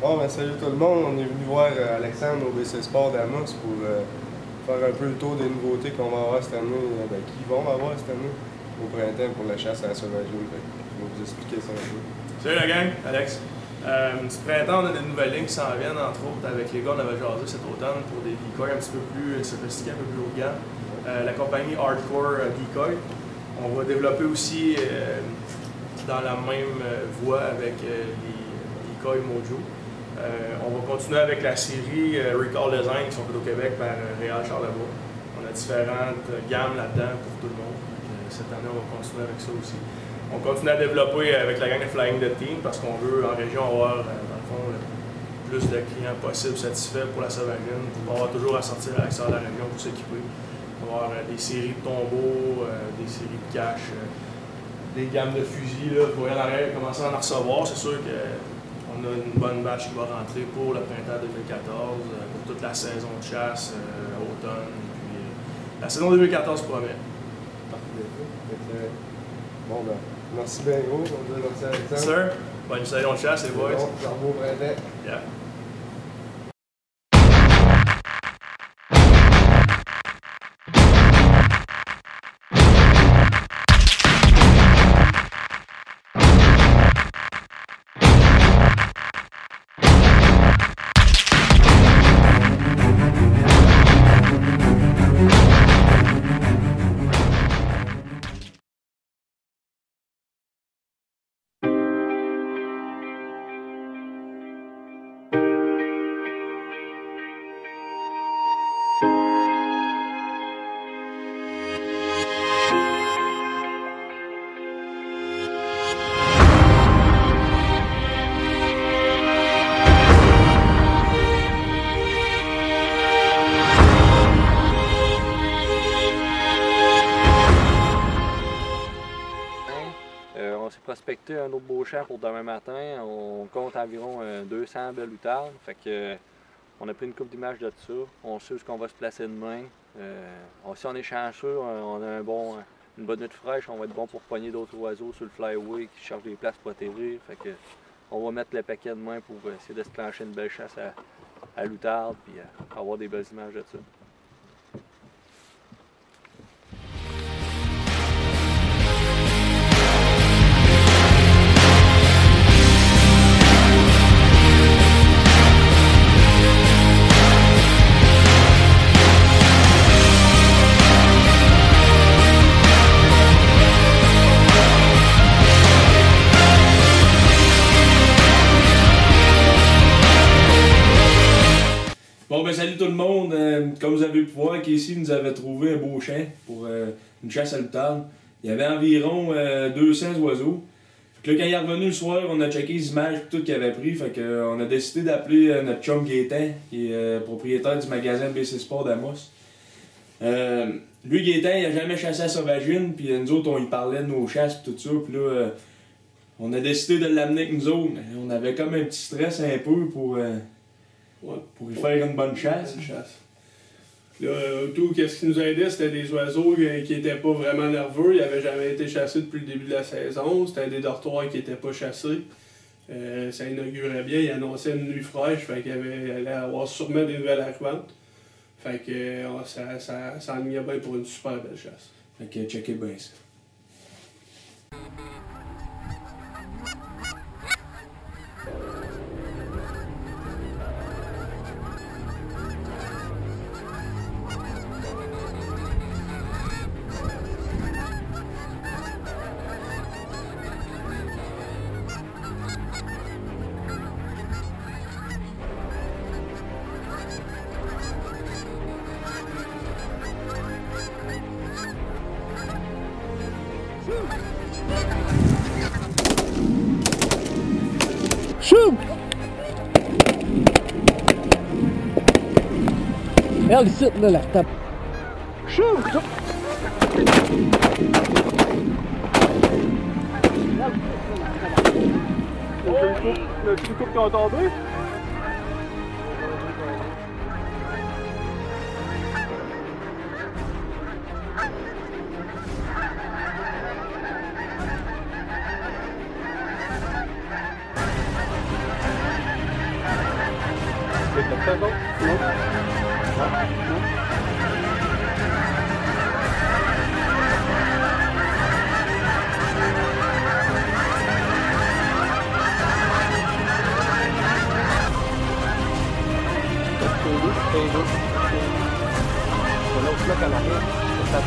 Bon, ben salut tout le monde. On est venu voir Alexandre au BC Sport d'Amos pour faire un peu le tour des nouveautés qu'on va avoir cette année, qu'ils vont avoir cette année au printemps pour la chasse à la sauvagine. Je vais vous expliquer ça un peu. Salut la gang, Alex. Ce printemps, on a des nouvelles lignes qui s'en viennent, entre autres avec les gars, on avait jasé cet automne pour des decoys un petit peu plus sophistiqués, un peu plus haut de gamme. La compagnie Hardcore Decoy. On va développer aussi dans la même voie avec les Decoy Mojo. On va continuer avec la série Recall Design qui sont faites au Québec par Réal Charlebois. On a différentes gammes là-dedans pour tout le monde. Cette année, on va continuer avec ça aussi. On continue à développer avec la gang de Flying the Team parce qu'on veut en région avoir, dans le fond, le plus de clients possible satisfaits pour la sauvagine. On va avoir toujours à sortir à l'extérieur de la région pour s'équiper. On va avoir des séries de tombeaux, des séries de caches, des gammes de fusils. Là. Vous voyez en arrière, commencer à en recevoir. C'est sûr qu'on a une bonne batch qui va rentrer pour le printemps 2014, pour toute la saison de chasse, automne. Puis, la saison 2014 promet. Parfait. Bon, ben, merci bien gros. On dit merci à Alexandre. Sir, bonne saison de chasse, les boys. Bon, au printemps. Yeah. On s'est prospecté un autre beau champ pour demain matin. On compte environ 200 belles outardes. Fait que, on a pris une couple d'images de ça. On sait où on va se placer demain. Si on est chanceux, on a une bonne nuit fraîche. On va être bon pour pogner d'autres oiseaux sur le flyway qui cherchent des places pour atterrir. Fait que, on va mettre le paquet demain pour essayer de se clencher une belle chasse à l'outarde et avoir des belles images de ça. Bon, ben salut tout le monde. Comme vous avez pu voir, Casey nous avait trouvé un beau champ pour une chasse à l'outarde. Il y avait environ 200 oiseaux. Fait que là, quand il est revenu le soir, on a checké les images et tout qu'il avait pris. Fait que, on a décidé d'appeler notre chum Gaétan, qui est propriétaire du magasin BC Sport d'Amos. Lui, Gaétan, il a jamais chassé à sauvagine, puis nous autres, on lui parlait de nos chasses et tout ça. Puis là, on a décidé de l'amener avec nous autres. On avait comme un petit stress un peu pour y faire une bonne chasse. Là, tout, qu'est-ce qui nous aidait, c'était des oiseaux qui n'étaient pas vraiment nerveux. Ils n'avaient jamais été chassés depuis le début de la saison. C'était des dortoirs qui n'étaient pas chassés. Ça inaugurait bien. Il annonçait une nuit fraîche. Fait qu'il allait avoir sûrement des nouvelles arrivantes. Fait que ça enlignait bien pour une super belle chasse. Fait que checkez bien ça. Shoot! Regarde ici, là, la tape. Shoot! Le petit couple qui a tombé? eux autres? Non. Non. C'est l'autre bloc en arrière, c'est ça là.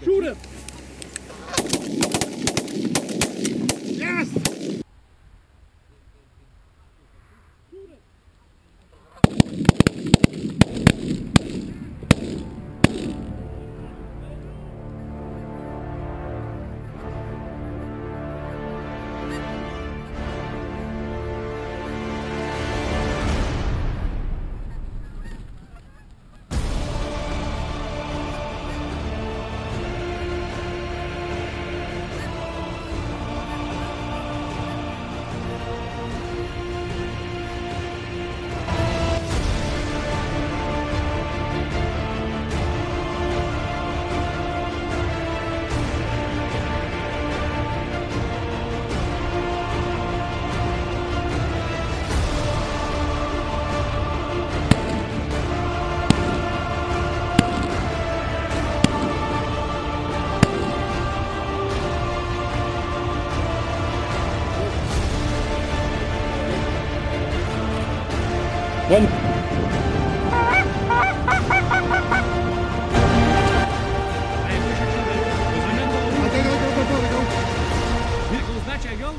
Shoot him! Yes! One. Grosse batch à gauche.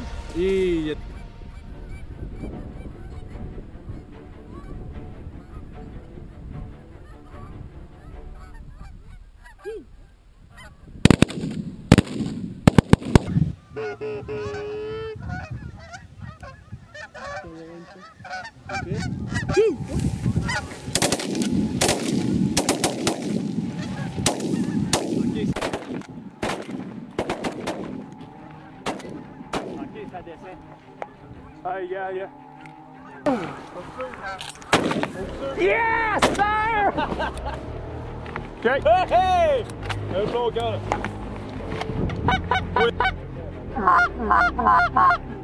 Et ça descend. Aïe, aïe. Yes, sir! Okay. Hey! Un bon gars.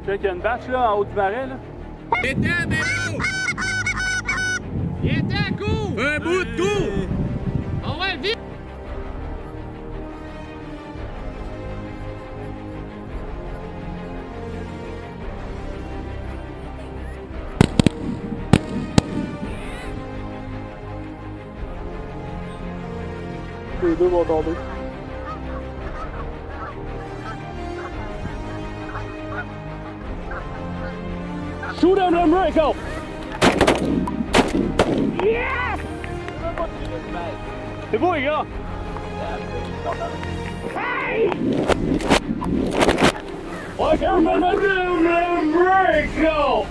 Check, il y a une bâche là en haut du marais là. Viens-t'en, Bélo! Viens-t'en, cours! Un bout de cours! On va vite! Les deux vont tomber. Shoot him, Rico! Yes! C'est beau les gars! Hey! Like everybody do, Rico!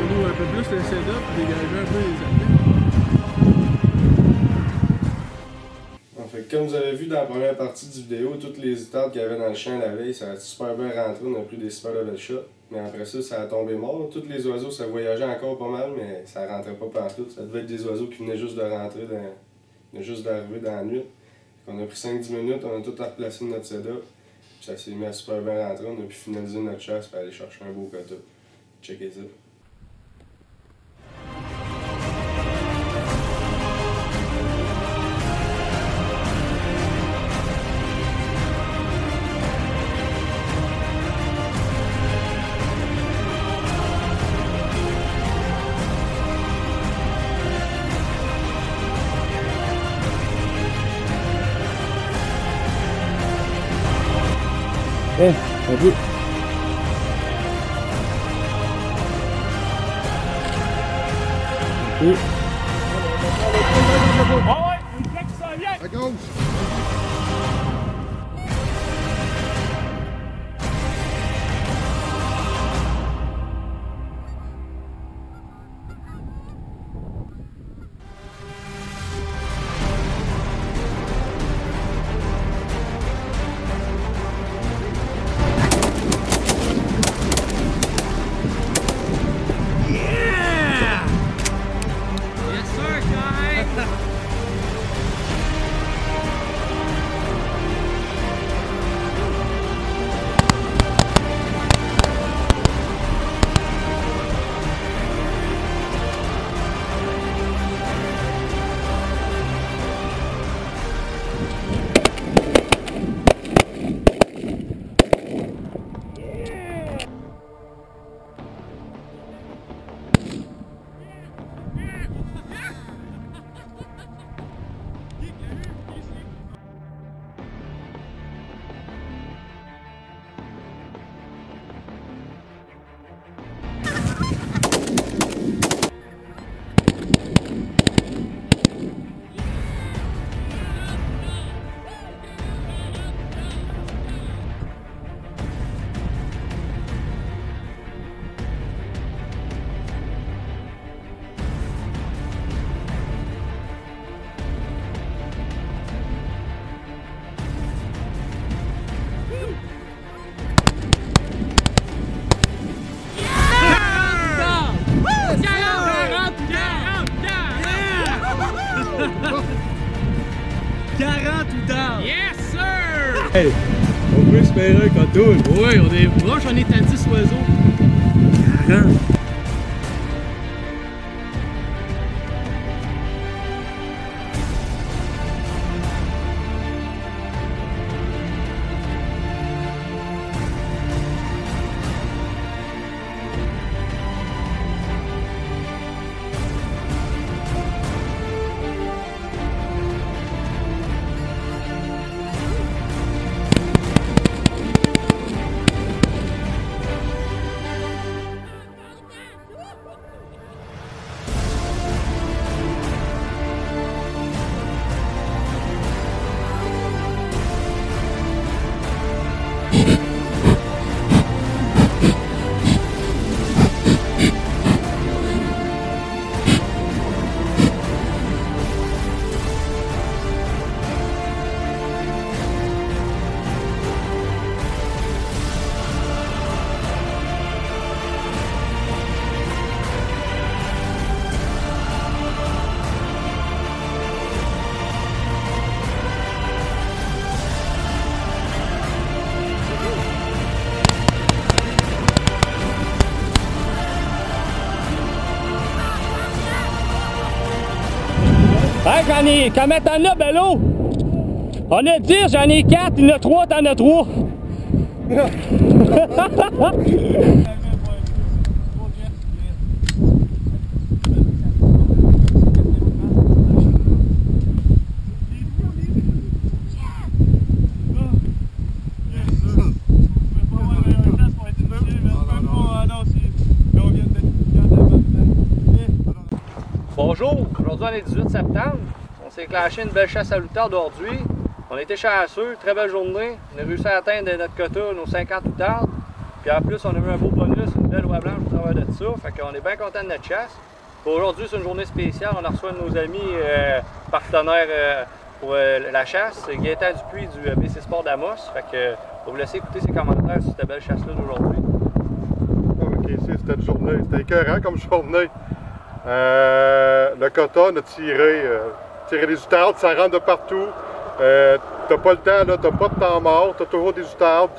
Nous, un peu plus le setup, dégager un peu les athlètes. Fait que comme vous avez vu dans la première partie du vidéo, toutes les étapes qu'il y avait dans le champ la veille, ça a super bien rentré, on a pris des super belles shots. Mais après ça a tombé mort. Tous les oiseaux, ça voyageait encore pas mal, mais ça rentrait pas partout. Ça devait être des oiseaux qui venaient juste de rentrer, venaient juste d'arriver dans la nuit. On a pris 5-10 minutes, on a tout replacé notre setup. Puis ça s'est mis à super bien rentrer, on a pu finaliser notre chasse et aller chercher un beau quota. Checkez ça. Eh, un peu. Un peu. Ah ouais, une plaque qui s'en vient! À gauche. Yes, sir, guy! Yes, sir! Hey, on peut espérer un coton. Oui, on est proche, on est à 10 oiseaux. 40. Hey, j'en ai. Combien t'en as, Bello? On a 10, j'en ai 4, il y en a 3, t'en as 3. Bonjour, aujourd'hui on est 18 septembre. On s'est clenché une belle chasse à l'outarde aujourd'hui. On a été chanceux, très belle journée. On a réussi à atteindre notre quota, nos 50 outardes. Puis en plus, on a eu un beau bonus, une belle oie blanche au travers de ça. Fait qu'on est bien content de notre chasse. Aujourd'hui, c'est une journée spéciale. On a reçu un de nos amis partenaires pour la chasse, Gaétan Dupuis du BC Sport d'Amos. Fait que on va vous laisser écouter ses commentaires sur cette belle chasse-là d'aujourd'hui. Ok, c'était une journée. C'était écœurant comme journée. Le quota, on a tiré des outardes, ça rentre de partout. T'as pas le temps, là, t'as pas de temps mort, t'as toujours des outardes.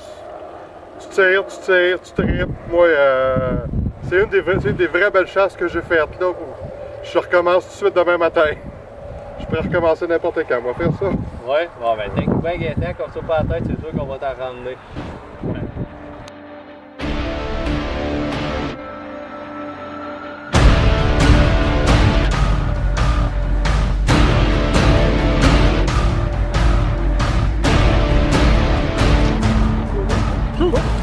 Tu tires, tu tripes. Moi, c'est une des vraies belles chasses que j'ai faites là. Je recommence tout de suite demain matin. Je pourrais recommencer n'importe quand, on va faire ça. Ouais, bon ben t'inquiète bien Gaétan, comme ça pas la tête, c'est sûr qu'on va t'en ramener. tout.